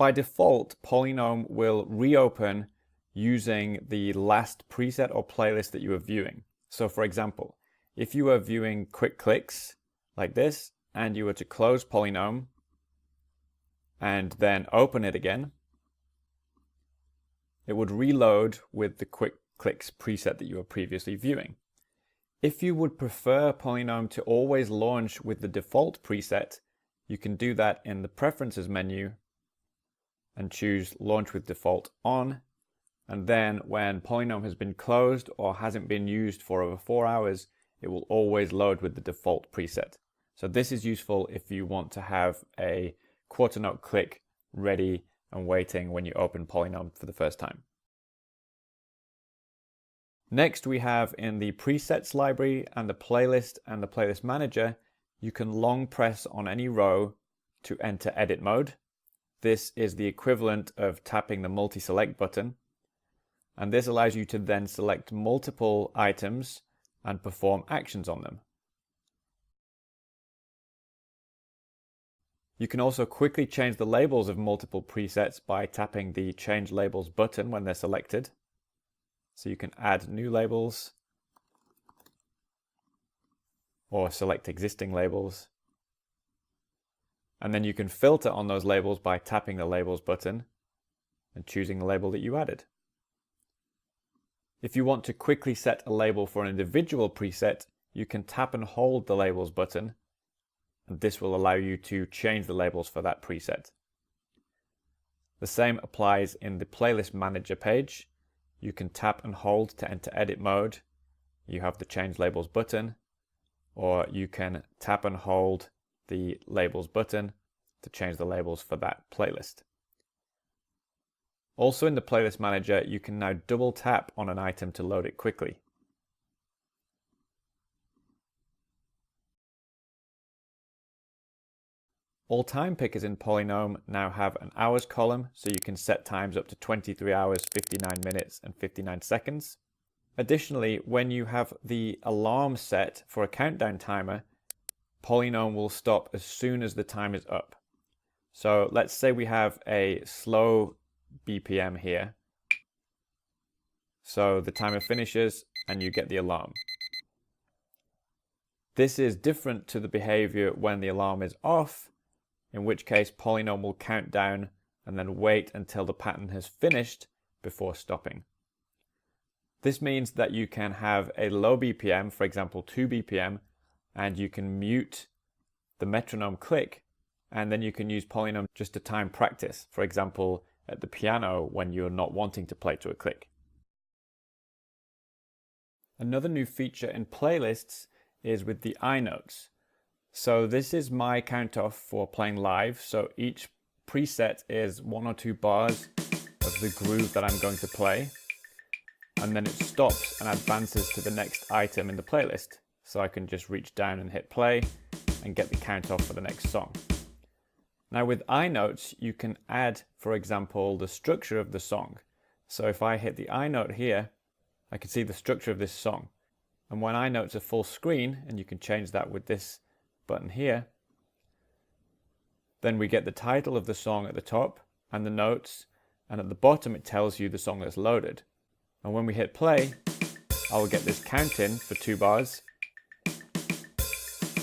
By default, PolyNome will reopen using the last preset or playlist that you were viewing. So for example, if you were viewing quick clicks like this, and you were to close PolyNome and then open it again, it would reload with the quick clicks preset that you were previously viewing. If you would prefer PolyNome to always launch with the default preset, you can do that in the Preferences menu and choose Launch with Default On. And then when PolyNome has been closed or hasn't been used for over 4 hours, it will always load with the default preset. So this is useful if you want to have a quarter note click ready and waiting when you open PolyNome for the first time. Next, we have in the presets library and the playlist manager, you can long press on any row to enter edit mode. This is the equivalent of tapping the multi-select button. And this allows you to then select multiple items and perform actions on them. You can also quickly change the labels of multiple presets by tapping the Change Labels button when they're selected. So you can add new labels or select existing labels. And then you can filter on those labels by tapping the Labels button and choosing the label that you added. If you want to quickly set a label for an individual preset, you can tap and hold the Labels button, and this will allow you to change the labels for that preset. The same applies in the Playlist Manager page. You can tap and hold to enter edit mode. You have the Change Labels button, or you can tap and hold the Labels button to change the labels for that playlist. Also in the Playlist Manager, you can now double tap on an item to load it quickly. All time pickers in PolyNome now have an hours column, so you can set times up to 23 hours, 59 minutes, and 59 seconds. Additionally, when you have the alarm set for a countdown timer, PolyNome will stop as soon as the time is up. So let's say we have a slow BPM here. So the timer finishes and you get the alarm. This is different to the behavior when the alarm is off, in which case PolyNome will count down and then wait until the pattern has finished before stopping. This means that you can have a low BPM, for example 2 BPM, and you can mute the metronome click, and then you can use PolyNome just to time practice, for example at the piano when you're not wanting to play to a click. Another new feature in playlists is with the iNotes. So this is my count off for playing live. So each preset is 1 or 2 bars of the groove that I'm going to play, and then it stops and advances to the next item in the playlist. So I can just reach down and hit play and get the count off for the next song. Now with iNotes, you can add, for example, the structure of the song. So if I hit the iNote here, I can see the structure of this song. And when iNotes are full screen, and you can change that with this button here, then we get the title of the song at the top and the notes, and at the bottom it tells you the song that's loaded. And when we hit play, I will get this count in for 2 bars,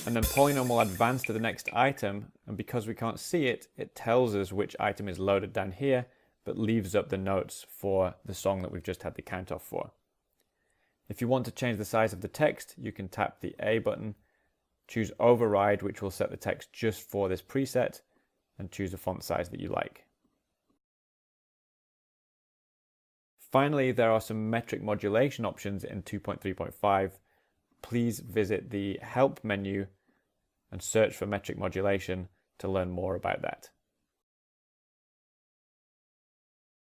and then PolyNome will advance to the next item, and because we can't see it, it tells us which item is loaded down here, but leaves up the notes for the song that we've just had the count off for. If you want to change the size of the text, you can tap the A button, choose Override, which will set the text just for this preset, and choose a font size that you like. Finally, there are some metric modulation options in 2.3.5. Please visit the Help menu and search for metric modulation to learn more about that.